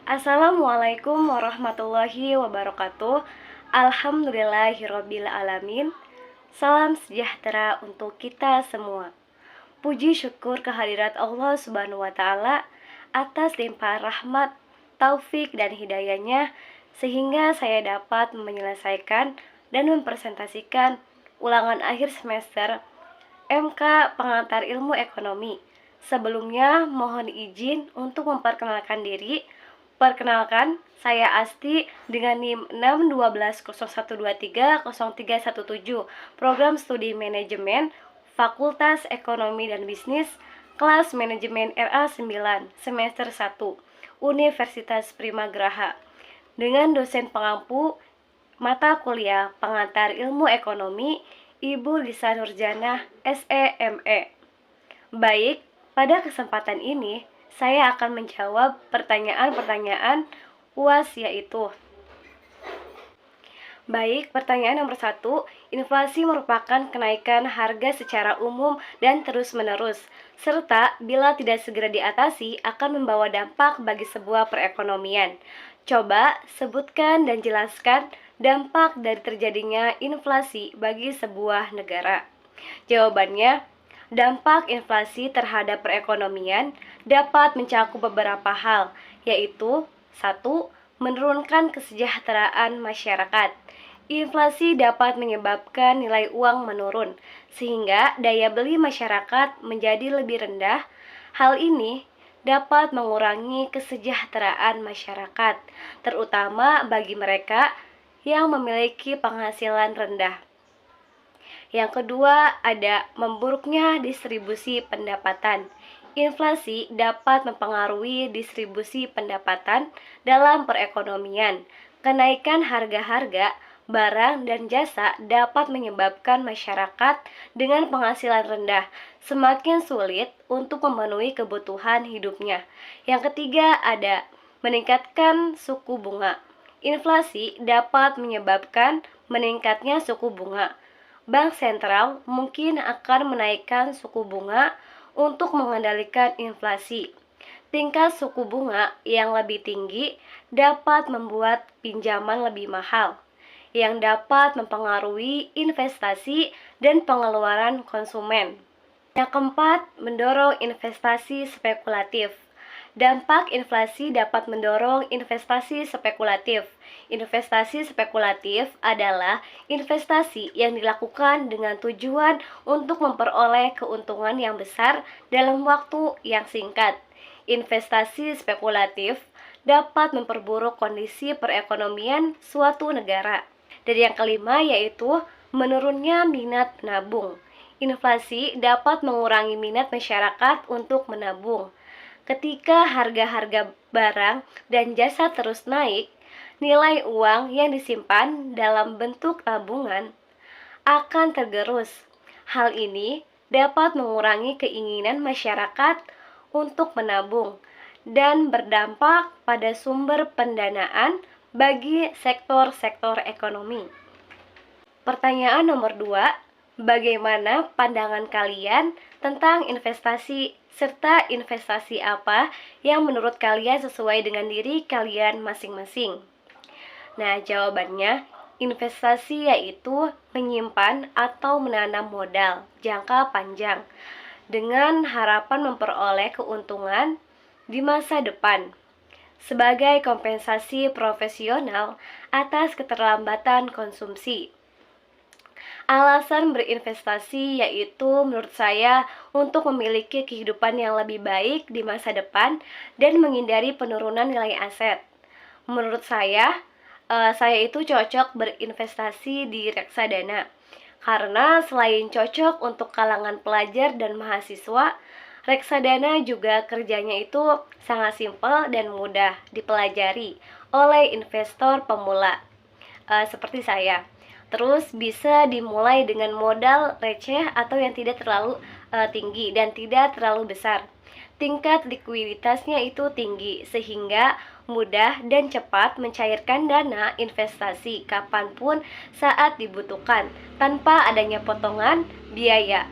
Assalamualaikum warahmatullahi wabarakatuh. Alhamdulillahirabbil alamin. Salam sejahtera untuk kita semua. Puji syukur kehadirat Allah Subhanahu wa taala atas limpahan rahmat, taufik dan hidayahnya sehingga saya dapat menyelesaikan dan mempresentasikan ulangan akhir semester MK Pengantar Ilmu Ekonomi. Sebelumnya mohon izin untuk memperkenalkan diri. Perkenalkan, saya Asti dengan NIM 61201230317, Program Studi Manajemen, Fakultas Ekonomi dan Bisnis, Kelas Manajemen RA 9, Semester 1, Universitas Primagraha. Dengan dosen pengampu mata kuliah Pengantar Ilmu Ekonomi, Ibu Lisa Nurjanah, SEME. Baik, pada kesempatan ini saya akan menjawab pertanyaan-pertanyaan UAS yaitu: Baik, pertanyaan nomor 1, inflasi merupakan kenaikan harga secara umum dan terus-menerus, serta bila tidak segera diatasi akan membawa dampak bagi sebuah perekonomian. Coba sebutkan dan jelaskan dampak dari terjadinya inflasi bagi sebuah negara. Jawabannya, dampak inflasi terhadap perekonomian dapat mencakup beberapa hal, yaitu 1. Menurunkan kesejahteraan masyarakat. Inflasi dapat menyebabkan nilai uang menurun, sehingga daya beli masyarakat menjadi lebih rendah. Hal ini dapat mengurangi kesejahteraan masyarakat, terutama bagi mereka yang memiliki penghasilan rendah. Yang kedua, ada memburuknya distribusi pendapatan. Inflasi dapat mempengaruhi distribusi pendapatan dalam perekonomian. Kenaikan harga-harga barang dan jasa dapat menyebabkan masyarakat dengan penghasilan rendah semakin sulit untuk memenuhi kebutuhan hidupnya. Yang ketiga, ada meningkatkan suku bunga. Inflasi dapat menyebabkan meningkatnya suku bunga. Bank sentral mungkin akan menaikkan suku bunga untuk mengendalikan inflasi. Tingkat suku bunga yang lebih tinggi dapat membuat pinjaman lebih mahal, yang dapat mempengaruhi investasi dan pengeluaran konsumen. Yang keempat, mendorong investasi spekulatif. Dampak inflasi dapat mendorong investasi spekulatif. Investasi spekulatif adalah investasi yang dilakukan dengan tujuan untuk memperoleh keuntungan yang besar dalam waktu yang singkat. Investasi spekulatif dapat memperburuk kondisi perekonomian suatu negara. Dan yang kelima yaitu menurunnya minat menabung. Inflasi dapat mengurangi minat masyarakat untuk menabung. Ketika harga-harga barang dan jasa terus naik, nilai uang yang disimpan dalam bentuk tabungan akan tergerus. Hal ini dapat mengurangi keinginan masyarakat untuk menabung dan berdampak pada sumber pendanaan bagi sektor-sektor ekonomi. Pertanyaan nomor 2, bagaimana pandangan kalian tentang investasi serta investasi apa yang menurut kalian sesuai dengan diri kalian masing-masing? Nah, jawabannya, investasi yaitu menyimpan atau menanam modal jangka panjang dengan harapan memperoleh keuntungan di masa depan sebagai kompensasi profesional atas keterlambatan konsumsi. Alasan berinvestasi yaitu menurut saya untuk memiliki kehidupan yang lebih baik di masa depan dan menghindari penurunan nilai aset. Menurut saya itu cocok berinvestasi di reksadana. Karena selain cocok untuk kalangan pelajar dan mahasiswa, reksadana juga kerjanya itu sangat simpel dan mudah dipelajari oleh investor pemula seperti saya. Terus bisa dimulai dengan modal receh atau yang tidak terlalu tinggi dan tidak terlalu besar. Tingkat likuiditasnya itu tinggi sehingga mudah dan cepat mencairkan dana investasi kapanpun saat dibutuhkan tanpa adanya potongan biaya.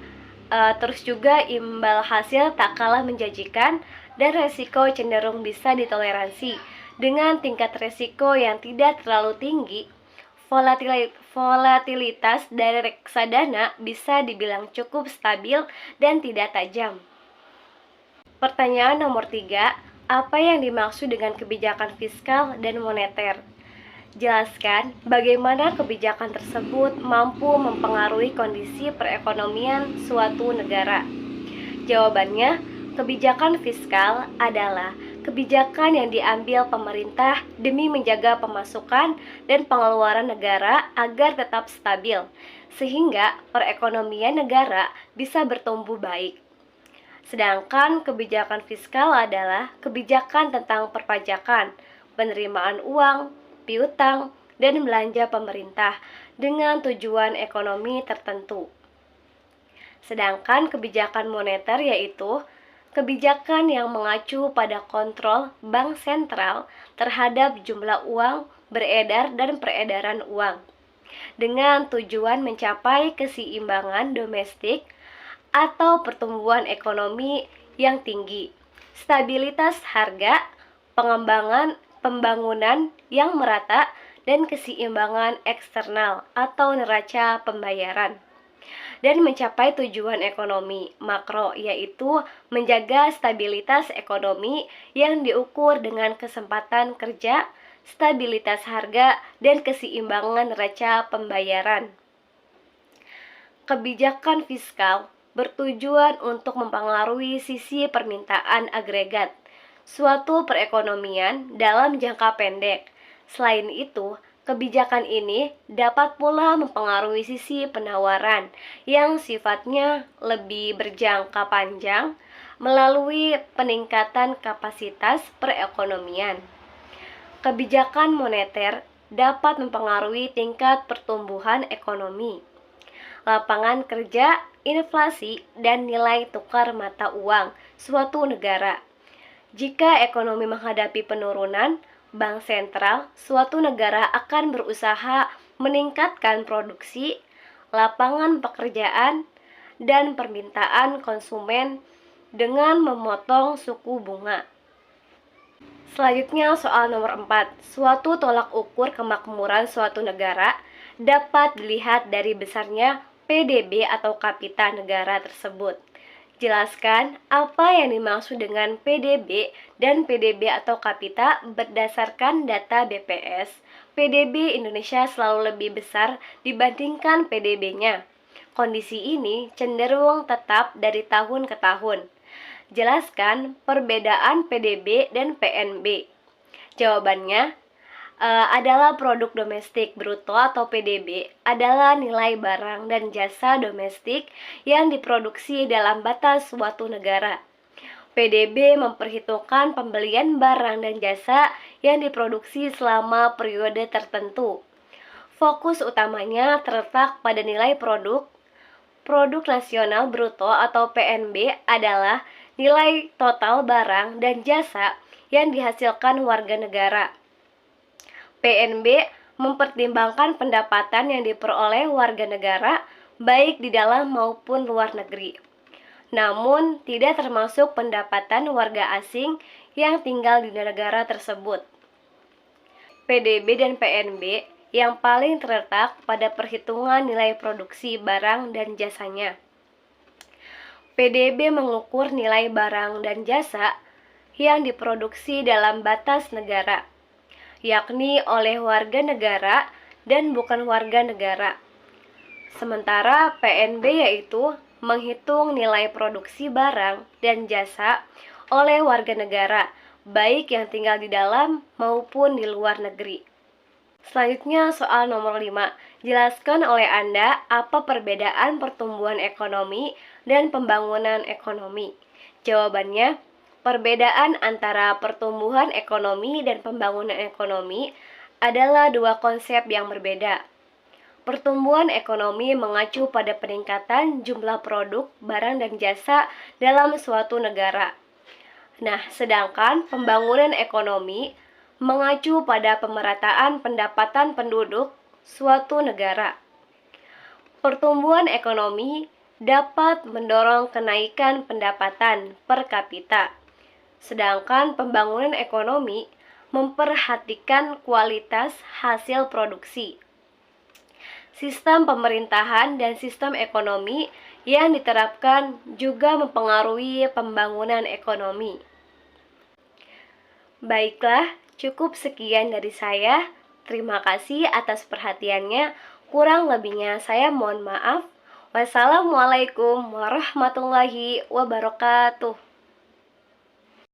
Terus juga imbal hasil tak kalah menjanjikan dan resiko cenderung bisa ditoleransi. Dengan tingkat risiko yang tidak terlalu tinggi, volatilitas dari reksadana bisa dibilang cukup stabil dan tidak tajam. Pertanyaan nomor 3, apa yang dimaksud dengan kebijakan fiskal dan moneter? Jelaskan bagaimana kebijakan tersebut mampu mempengaruhi kondisi perekonomian suatu negara. Jawabannya, kebijakan fiskal adalah kebijakan yang diambil pemerintah demi menjaga pemasukan dan pengeluaran negara agar tetap stabil, sehingga perekonomian negara bisa bertumbuh baik. Sedangkan kebijakan fiskal adalah kebijakan tentang perpajakan, penerimaan uang, piutang, dan belanja pemerintah dengan tujuan ekonomi tertentu. Sedangkan kebijakan moneter yaitu kebijakan yang mengacu pada kontrol bank sentral terhadap jumlah uang beredar dan peredaran uang, dengan tujuan mencapai keseimbangan domestik atau pertumbuhan ekonomi yang tinggi, stabilitas harga, pembangunan yang merata, dan keseimbangan eksternal atau neraca pembayaran, dan mencapai tujuan ekonomi makro, yaitu menjaga stabilitas ekonomi yang diukur dengan kesempatan kerja, stabilitas harga, dan keseimbangan neraca pembayaran. Kebijakan fiskal bertujuan untuk mempengaruhi sisi permintaan agregat suatu perekonomian dalam jangka pendek. Selain itu, kebijakan ini dapat pula mempengaruhi sisi penawaran yang sifatnya lebih berjangka panjang melalui peningkatan kapasitas perekonomian. Kebijakan moneter dapat mempengaruhi tingkat pertumbuhan ekonomi, lapangan kerja, inflasi, dan nilai tukar mata uang suatu negara. Jika ekonomi menghadapi penurunan, bank sentral suatu negara akan berusaha meningkatkan produksi, lapangan pekerjaan, dan permintaan konsumen dengan memotong suku bunga. Selanjutnya soal nomor 4. Suatu tolak ukur kemakmuran suatu negara dapat dilihat dari besarnya PDB atau kapita negara tersebut. Jelaskan apa yang dimaksud dengan PDB dan PDB atau kapita berdasarkan data BPS. PDB Indonesia selalu lebih besar dibandingkan PDB-nya. Kondisi ini cenderung tetap dari tahun ke tahun. Jelaskan perbedaan PDB dan PNB. Jawabannya adalah produk domestik bruto atau PDB adalah nilai barang dan jasa domestik yang diproduksi dalam batas suatu negara. PDB memperhitungkan pembelian barang dan jasa yang diproduksi selama periode tertentu. Fokus utamanya terletak pada nilai produk. Produk nasional bruto atau PNB adalah nilai total barang dan jasa yang dihasilkan warga negara. PNB mempertimbangkan pendapatan yang diperoleh warga negara baik di dalam maupun luar negeri. Namun, tidak termasuk pendapatan warga asing yang tinggal di negara tersebut. PDB dan PNB yang paling terletak pada perhitungan nilai produksi barang dan jasanya. PDB mengukur nilai barang dan jasa yang diproduksi dalam batas negara, yakni oleh warga negara dan bukan warga negara. Sementara PNB yaitu menghitung nilai produksi barang dan jasa oleh warga negara, baik yang tinggal di dalam maupun di luar negeri. Selanjutnya soal nomor 5. Jelaskan oleh Anda apa perbedaan pertumbuhan ekonomi dan pembangunan ekonomi. Jawabannya, perbedaan antara pertumbuhan ekonomi dan pembangunan ekonomi adalah dua konsep yang berbeda. Pertumbuhan ekonomi mengacu pada peningkatan jumlah produk, barang, dan jasa dalam suatu negara. Nah, sedangkan pembangunan ekonomi mengacu pada pemerataan pendapatan penduduk suatu negara. Pertumbuhan ekonomi dapat mendorong kenaikan pendapatan per kapita. Sedangkan pembangunan ekonomi memperhatikan kualitas hasil produksi. Sistem pemerintahan dan sistem ekonomi yang diterapkan juga mempengaruhi pembangunan ekonomi. Baiklah, cukup sekian dari saya. Terima kasih atas perhatiannya. Kurang lebihnya saya mohon maaf. Wassalamualaikum warahmatullahi wabarakatuh.